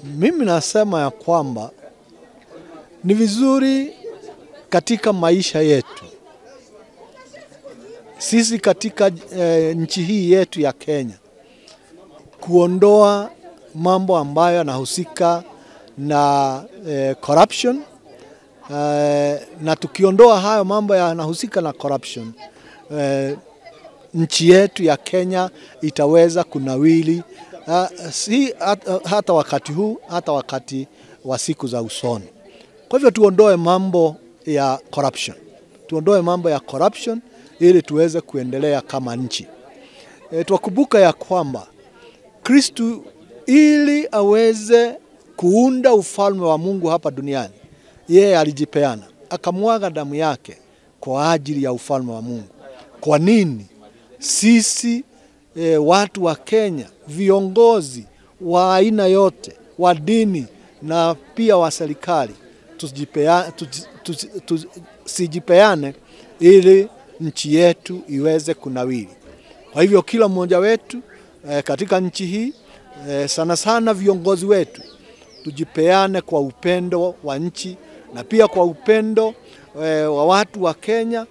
Mimi nasema ya kwamba ni vizuri katika maisha yetu sisi katika nchi hii yetu ya Kenya kuondoa mambo ambayo yanahusika na corruption, na tukiondoa hayo mambo yanahusika na corruption, nchi yetu ya Kenya itaweza kunawili, si hata wakati huu, hata wakati wa siku za usoni. Kwa hivyo tuondoe mambo ya corruption. Tuondoe mambo ya corruption ili tuweze kuendelea kama nchi. Tukumbuka ya kwamba Kristo ili aweze kuunda ufalme wa Mungu hapa duniani, yeye alijipeana, akamwaga damu yake kwa ajili ya ufalme wa Mungu. Kwa nini sisi watu wa Kenya, viongozi wa aina yote, wa dini na pia wa serikali, tusijipeane ili nchi yetu iweze kunawiri? Kwa hivyo kila mmoja wetu katika nchi hii, sana sana viongozi wetu, tujipeane kwa upendo wa nchi na pia kwa upendo wa watu wa Kenya.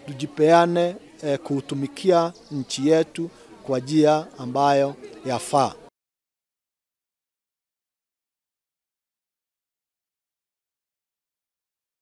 Tujipeane kutumikia nchi yetu kwa njia ambayo yafaa.